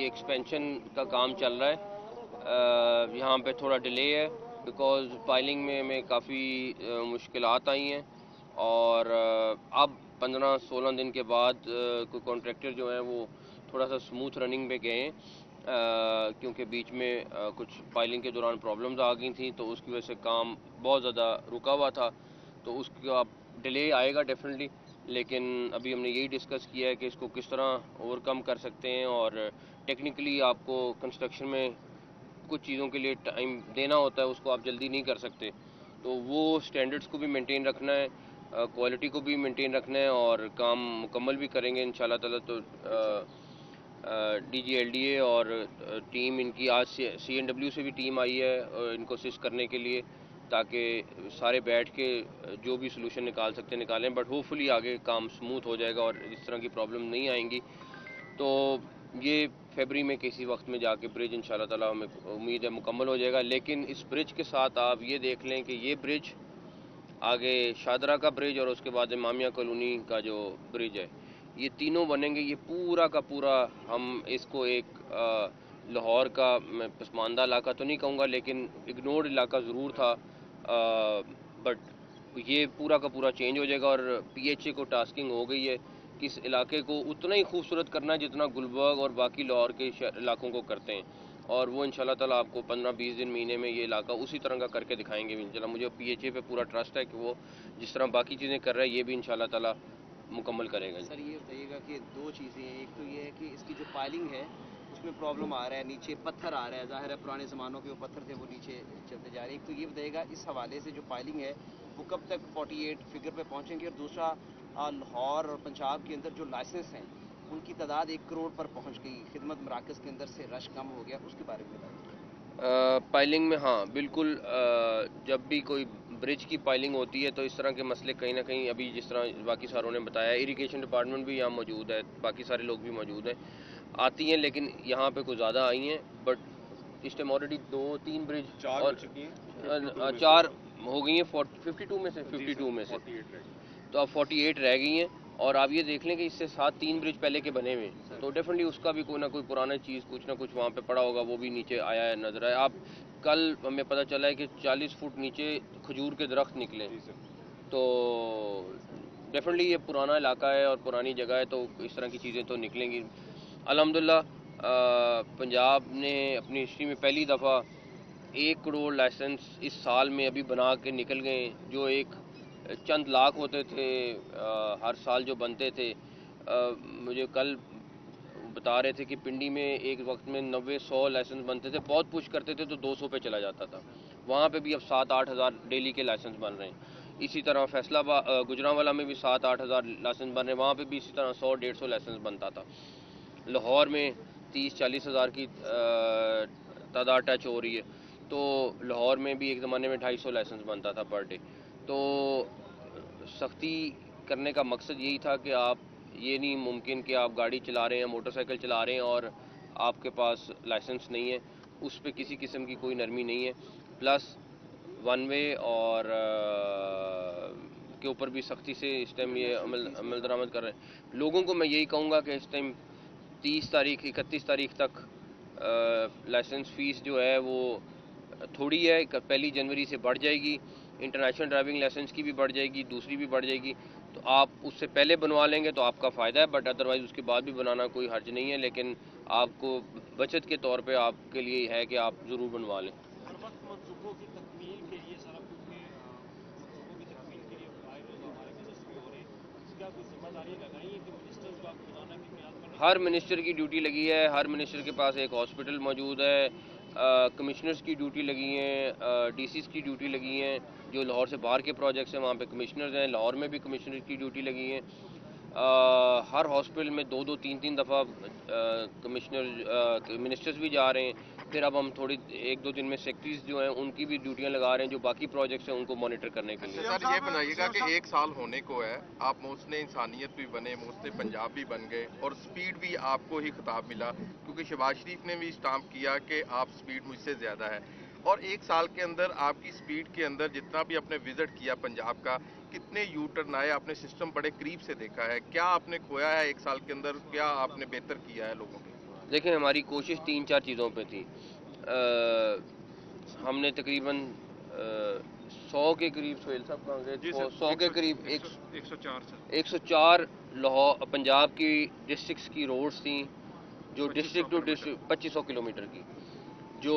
Expansion کا کام چل رہا ہے. یہاں پہ تھوڑا ڈیلے ہے بیکاز پائلنگ میں ہمیں کافی مشکلات آئی ہیں, اور اب 15-16 دن کے بعد کوئی کانٹریکٹر جو ہیں وہ تھوڑا سا سموتھ رننگ پہ گئے ہیں, کیونکہ بیچ میں کچھ پائلنگ کے دوران پرابلمز آ گئی تھیں, تو اس کی وجہ سے کام بہت زیادہ رکا ہوا تھا. تو اس کا ڈیلے آئے گا ڈیفینیٹلی, لیکن ابھی ہم نے یہی ڈسکس کیا ہے کہ اس کو کس طرح اوور کم کر سکتے ہیں. اور ٹیکنیکلی آپ کو کنسٹرکشن میں کچھ چیزوں کے لیے ٹائم دینا ہوتا ہے, اس کو آپ جلدی نہیں کر سکتے. تو وہ سٹینڈرڈز کو بھی مینٹین رکھنا ہے, کوالٹی کو بھی مینٹین رکھنا ہے, اور کام مکمل بھی کریں گے انشاءاللہ تعالیٰ. تو D G L D A اور ٹیم ان کی آج سی این ڈبلیو سے بھی ٹیم آئی ہے ان کو اسسٹ کرنے کے لیے, تاکہ سارے بیٹھ کے جو بھی سلوشن نکال سکتے ہیں نکالیں. بٹ ہوپ فلی آگے کام سموتھ ہو جائے گا اور اس طرح کی پرابلم نہیں آئیں گی. تو یہ فیبری میں کسی وقت میں جا کے برج انشاءاللہ تعالیٰ ہمیں امید ہے مکمل ہو جائے گا. لیکن اس برج کے ساتھ آپ یہ دیکھ لیں کہ یہ برج آگے شادرہ کا برج اور اس کے بعد امامیہ کالونی کا جو برج ہے, یہ تینوں بنیں گے. یہ پورا کا پورا ہم اس کو ایک لاہور کا, میں پسماندہ علاقہ تو نہیں کہوں گا لیکن اگنورڈ علاقہ ضرور تھا, بٹ یہ پورا کا پورا چینج ہو جائے گا. اور پی ایچ اے کو ٹاسکنگ ہو گئی ہے کہ اس علاقے کو اتنا ہی خوبصورت کرنا جتنا گلبرگ اور باقی لاہور کے علاقوں کو کرتے ہیں, اور وہ انشاءاللہ تعالیٰ آپ کو 15-20 دن مہینے میں یہ علاقہ اسی طرح کا کر کے دکھائیں گے انشاءاللہ. مجھے پی ایچ اے پہ پورا ٹرسٹ ہے کہ وہ جس طرح باقی چیزیں کر رہا ہے یہ بھی انشاءاللہ تعالیٰ مکمل کرے گا. سر یہ بتائیے گا کہ دو چیزیں ہیں, ایک تو یہ ہے کہ اس کی جو پائلنگ ہے اس میں پرابلم آ رہا ہے, نیچے پتھر آ رہا ہے, ظاہر ہے پرانے زمانوں کے وہ پتھر تھے وہ نیچے چلتے جا رہے ہیں. ایک تو یہ بتائیے گا اس حوالے سے جو پائلنگ ہے وہ کب تک 48 فگر پہ پہنچیں گے, اور دوسرا لاہور اور پنجاب کے اندر جو لائسنس ہیں ان کی تعداد 1 کروڑ پر پہنچ گئی, خدمت مراکز کے اندر سے رش کم ہو گیا, اس کے بارے میں بتائیے. پائلنگ میں ہاں بالکل, جب بھی کوئی برج کی پائلنگ ہوتی ہے تو اس طرح کے مسئلے کہیں نہ کہیں, ابھی جس طرح باقی ساروں نے بتایا اریگیشن ڈپارٹمنٹ بھی یہاں موجود ہے, باقی سارے لوگ بھی موجود ہیں, آتی ہیں, لیکن یہاں پہ کچھ زیادہ آئی ہیں. بٹ اس ٹائم آلریڈی 2-3 برج اور 4 ہو گئی ہیں 52 میں سے 52 میں سے, تو اب 48 رہ گئی ہیں. اور آپ یہ دیکھ لیں کہ اس سے 3 برج پہلے کے بنے ہوئے ہیں, تو ڈیفینیٹلی اس کا بھی کوئی نہ کوئی پرانا چیز کچھ نہ کچھ وہاں پہ پڑا ہوگا, وہ بھی نیچے آیا ہے نظر آیا. آپ کل ہمیں پتہ چلا ہے کہ 40 فٹ نیچے کھجور کے درخت نکلے, تو ڈیفینیٹلی یہ پرانا علاقہ ہے اور پرانی جگہ ہے, تو اس طرح کی چیزیں تو نکلیں گی. الحمدللہ پنجاب نے اپنی ہسٹری میں پہلی دفعہ 1 کروڑ لائسنس اس سال میں ابھی بنا کے نکل گئے, جو ایک چند لاکھ ہوتے تھے ہر سال جو بنتے تھے. مجھے کل بتا رہے تھے کہ پنڈی میں ایک وقت میں 90-100 لائسنس بنتے تھے, بہت پش کرتے تھے تو 200 پہ چلا جاتا تھا. وہاں پہ بھی اب 7-8 ہزار ڈیلی کے لائسنس بن رہے ہیں. اسی طرح فیصلہ گجرانوالہ میں بھی 7-8 ہزار لائسنس بن رہے ہیں, وہاں پہ بھی اسی طرح 100-150 لائسنس بنتا تھا. لاہور میں 30-40 ہزار کی تعداد ٹچ ہو رہی ہے, تو لاہور میں بھی ایک زمانے میں 250 لائسنس بنتا تھا پر ڈے. تو سختی کرنے کا مقصد یہی تھا کہ آپ یہ نہیں ممکن کہ آپ گاڑی چلا رہے ہیں, موٹر سائیکل چلا رہے ہیں اور آپ کے پاس لائسنس نہیں ہے, اس پہ کسی قسم کی کوئی نرمی نہیں ہے. پلس 1 وے اور کے اوپر بھی سختی سے اس ٹائم یہ عمل درآمد کر رہے ہیں. لوگوں کو میں یہی کہوں گا کہ اس ٹائم 31 تاریخ تک لائسنس فیس جو ہے وہ تھوڑی ہے, 1 جنوری سے بڑھ جائے گی. انٹرنیشنل ڈرائیونگ لائسنس کی بھی بڑھ جائے گی, دوسری بھی بڑھ جائے گی, تو آپ اس سے پہلے بنوا لیں گے تو آپ کا فائدہ ہے, بٹ ادروائز اس کے بعد بھی بنانا کوئی حرج نہیں ہے. لیکن آپ کو بچت کے طور پہ آپ کے لیے ہے کہ آپ ضرور بنوا لیں. ہر وقت منصوبوں کی تکمیل کے لیے سر, کیونکہ منصوبوں کی تکمیل کے لیے فائل جو ہمارے منسٹر میں ہو رہے ہیں اس کا کوئی ذمہ داریاں لگائی ہیں کہ منسٹر جو آپ روزانہ کے قیام کر رہے ہیں؟ ہر منسٹر کی ڈیوٹی لگی ہے, ہر منسٹر کے پاس ایک ہاسپٹل موجود ہے, کمشنرز کی ڈیوٹی لگی ہیں, ڈی سیز کی ڈیوٹی لگی ہیں. جو لاہور سے باہر کے پروجیکٹس ہیں وہاں پہ کمشنرز ہیں, لاہور میں بھی کمشنر کی ڈیوٹی لگی ہیں. ہر ہاسپٹل میں 2-2 3-3 دفعہ منسٹرز بھی جا رہے ہیں. پھر اب ہم تھوڑی 1-2 دن میں سیکٹریز جو ہیں ان کی بھی ڈیوٹیاں لگا رہے ہیں جو باقی پروجیکٹس ہیں ان کو مانیٹر کرنے کے لیے. سر یہ بنائیے گا کہ 1 سال ہونے کو ہے, آپ محسن انسانیت بھی بنے, محسن پنجاب بھی بن گئے, اور سپیڈ بھی آپ کو ہی خطاب ملا, کیونکہ شہباز شریف نے بھی اسٹامپ کیا کہ آپ سپیڈ مجھ سے زیادہ ہے. اور 1 سال کے اندر آپ کی سپیڈ کے اندر جتنا بھی آپ نے وزٹ کیا پنجاب کا, کتنے یو ٹرن آئے, آپ نے سسٹم بڑے قریب سے دیکھا ہے, کیا آپ نے کھویا ہے 1 سال کے اندر, کیا آپ نے بہتر کیا ہے لوگوں کے؟ دیکھیں ہماری کوشش 3-4 چیزوں پہ تھی. ہم نے تقریباً 100 کے قریب سہیل صاحب کہاں گئے 100 کے قریب 104 لاہور پنجاب کی ڈسٹرکٹس کی روڈز تھیں جو ڈسٹرکٹ ٹو ڈسٹرکٹ 2500 کلومیٹر کی, جو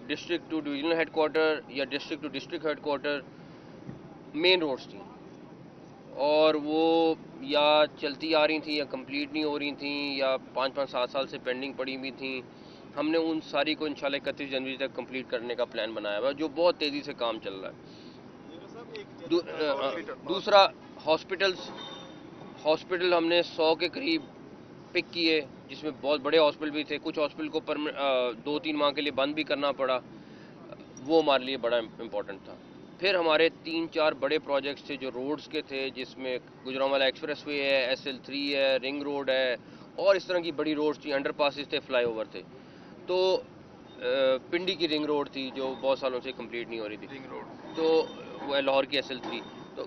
district to divisional headquarter یا district to district headquarter main roads تھیں, اور وہ یا چلتی آ رہی تھیں یا کمپلیٹ نہیں ہو رہی تھیں یا 5-7 سال سے پینڈنگ پڑی ہوئی تھیں. ہم نے ان ساری کو انشاءاللہ 31 جنوری تک کمپلیٹ کرنے کا پلان بنایا ہوا ہے, جو بہت تیزی سے کام چل رہا ہے. دوسرا ہاسپٹل ہم نے 100 کے قریب پک کیے, جس میں بہت بڑے ہاسپٹل بھی تھے. کچھ ہاسپٹل کو 2-3 ماہ کے لیے بند بھی کرنا پڑا, وہ ہمارے لیے بڑا امپورٹنٹ تھا. پھر ہمارے 3-4 بڑے پروجیکٹس تھے جو روڈز کے تھے, جس میں گجرانوالہ ایکسپریس وے ہے, SL3 ہے, رنگ روڈ ہے, اور اس طرح کی بڑی روڈز تھیں, انڈر پاسز تھے, فلائی اوور تھے. تو پنڈی کی رنگ روڈ تھی جو بہت سالوں سے کمپلیٹ نہیں ہو رہی تھی, رنگ روڈ تو وہ ہے لاہور کی SL3. تو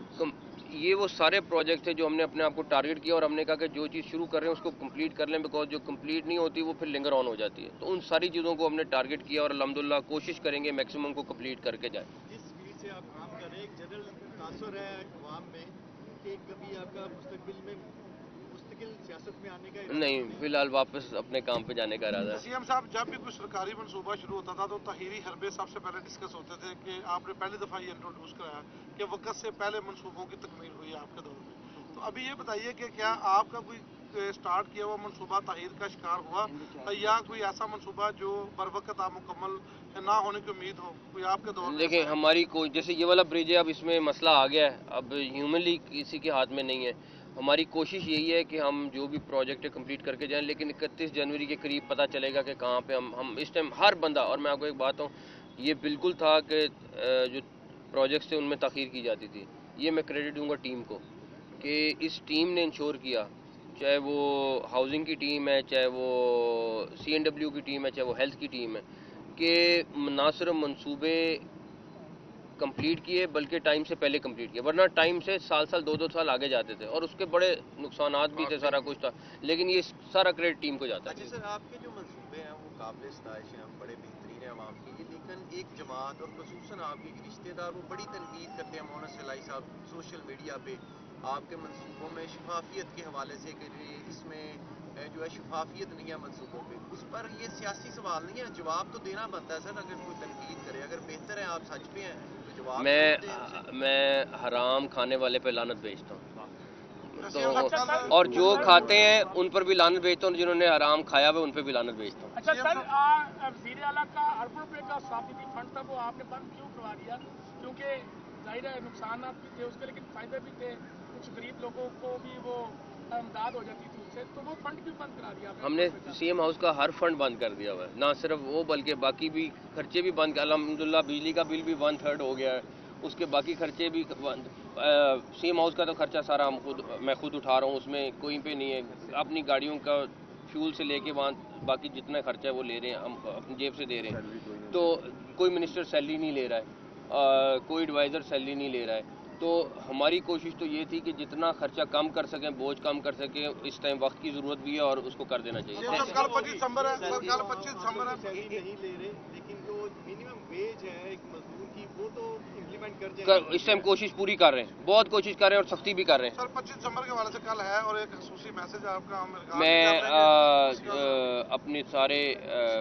یہ وہ سارے پروجیکٹ تھے جو ہم نے اپنے آپ کو ٹارگٹ کیا, اور ہم نے کہا کہ جو چیز شروع کر رہے ہیں اس کو کمپلیٹ کر لیں, بیکاز جو کمپلیٹ نہیں ہوتی وہ پھر لنگر آن ہو جاتی ہے. تو ان ساری چیزوں کو ہم نے ٹارگٹ کیا اور الحمدللہ کوشش کریں گے میکسیمم کو کمپلیٹ کر کے جائیں. جس اسپیڈ سے آپ کام کر رہے ہیں, ایک جنرل تاثر ہے عوام میں کہ کبھی آپ کا مستقبل میں مستقل سیاست میں آنے کا نہیں, فی الحال واپس اپنے کام پہ جانے کا ارادہ ہے. CM صاحب, جب بھی کوئی سرکاری منصوبہ شروع ہوتا تھا تو تحریری حربے سب سے پہلے ڈسکس ہوتے تھے, کہ آپ نے پہلی دفعہ یہ انٹروڈیوس کرایا کہ وقت سے پہلے منصوبوں کی تکمیل ہوئی ہے آپ کے دور میں. تو ابھی یہ بتائیے کہ کیا آپ کا کوئی اسٹارٹ کیا ہوا منصوبہ تحریر کا شکار ہوا, یا کوئی ایسا منصوبہ جو بر وقت آپ مکمل نہ ہونے کی امید ہو, کوئی آپ کے دور میں؟ دیکھیں ہماری کوئی, جیسے یہ والا برج ہے, اب اس میں مسئلہ آ گیا ہے, اب ہیومنلی کسی کے ہاتھ میں نہیں ہے. ہماری کوشش یہی ہے کہ ہم جو بھی پروجیکٹ کمپلیٹ کر کے جائیں, لیکن 31 جنوری کے قریب پتہ چلے گا کہ کہاں پہ ہم اس ٹائم ہر بندہ. اور میں آپ کو ایک بات ہوں, یہ بالکل تھا کہ جو پروجیکٹس تھے ان میں تاخیر کی جاتی تھی. یہ میں کریڈٹ دوں گا ٹیم کو, کہ اس ٹیم نے انشور کیا, چاہے وہ ہاؤسنگ کی ٹیم ہے, چاہے وہ CNW کی ٹیم ہے, چاہے وہ ہیلتھ کی ٹیم ہے, کہ نہ صرف منصوبے کمپلیٹ کیے بلکہ ٹائم سے پہلے کمپلیٹ کیے, ورنہ ٹائم سے سال 2 سال آگے جاتے تھے, اور اس کے بڑے نقصانات بھی تھے, سارا کچھ تھا. لیکن یہ سارا کریڈٹ ٹیم کو جاتا ہے. اچھا سر, آپ کے جو منصوبے ہیں وہ قابل ستائش ہیں, بڑے بہترین ہیں عوام کے لیے, لیکن ایک جماعت اور خصوصاً آپ کے رشتہ دار وہ بڑی تنقید کرتے ہیں, مولانا سلائی صاحب سوشل میڈیا پہ آپ کے منصوبوں میں شفافیت کے حوالے سے, کہ اس میں جو ہے شفافیت نہیں ہے منصوبوں پہ. اس پر یہ سیاسی سوال نہیں ہے, جواب تو دینا بنتا ہے سر. اگر کوئی تنقید کرے, اگر بہتر ہے آپ سچ پہ ہیں تو جواب میں حرام کھانے والے پہ لعنت بھیجتا ہوں, تو اور جو کھاتے ہیں ان پر بھی لعنت بھیجتا ہوں, جنہوں نے حرام کھایا ہوا ان پہ بھی لعنت بھیجتا ہوں. اچھا سر, وزیر اعلیٰ کا اربوں روپے کا ثابتی فنڈ تھا, وہ آپ نے بند کیوں کروا دیا؟ کیونکہ ظاہر ہے نقصانات بھی تھے اس کے, لیکن فائدے بھی تھے, کچھ غریب لوگوں کو بھی وہ امداد ہو جاتی تھی اس سے, تو وہ فنڈ بھی بند کرا دیا. ہم نے CM ہاؤس کا ہر فنڈ بند کر دیا ہوا ہے, نہ صرف وہ بلکہ باقی بھی خرچے بھی بند. الحمدللہ بجلی کا بل بھی 1/3 ہو گیا ہے, اس کے باقی خرچے بھی بند. CM ہاؤس کا تو خرچہ سارا میں خود اٹھا رہا ہوں, اس میں کوئی پہ نہیں ہے. اپنی گاڑیوں کا فیول سے لے کے وہاں باقی جتنا خرچہ ہے وہ لے رہے ہیں, ہم اپنی جیب سے دے رہے ہیں. تو کوئی منسٹر سیلری نہیں لے رہا ہے, کوئی ایڈوائزر سیلری نہیں لے رہا ہے. تو ہماری کوشش تو یہ تھی کہ جتنا خرچہ کم کر سکیں, بوجھ کم کر سکیں. اس ٹائم وقت کی ضرورت بھی ہے اور اس کو کر دینا چاہیے. کل 25 دسمبر ہے, کل 25 دسمبر ہے. نہیں لے رہے, لیکن جو منیمم ویج ہے ایک مزدور کی, وہ تو امپلیمنٹ کر جائیں. اس ٹائم کوشش پوری کر رہے ہیں, بہت کوشش کر رہے ہیں اور سختی بھی کر رہے ہیں. سر 25 دسمبر کے حوالے سے کل ہے, اور ایک خصوصی میسج آپ کا میں اپنے سارے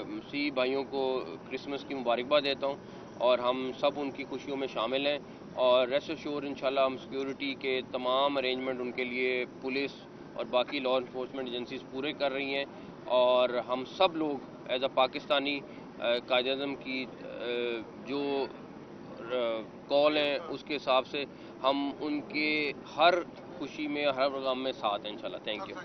مسیحی بھائیوں کو کرسمس کی مبارکباد دیتا ہوں, اور ہم سب ان کی خوشیوں میں شامل ہیں. اور ریسٹ ایشور انشاءاللہ ہم سیکیورٹی کے تمام ارینجمنٹ ان کے لیے پولیس اور باقی لا انفورسمنٹ ایجنسیز پورے کر رہی ہیں. اور ہم سب لوگ ایز اے پاکستانی قائد اعظم کی جو کال ہیں اس کے حساب سے ہم ان کے ہر خوشی میں ہر غم میں ساتھ ہیں انشاءاللہ. Thank you.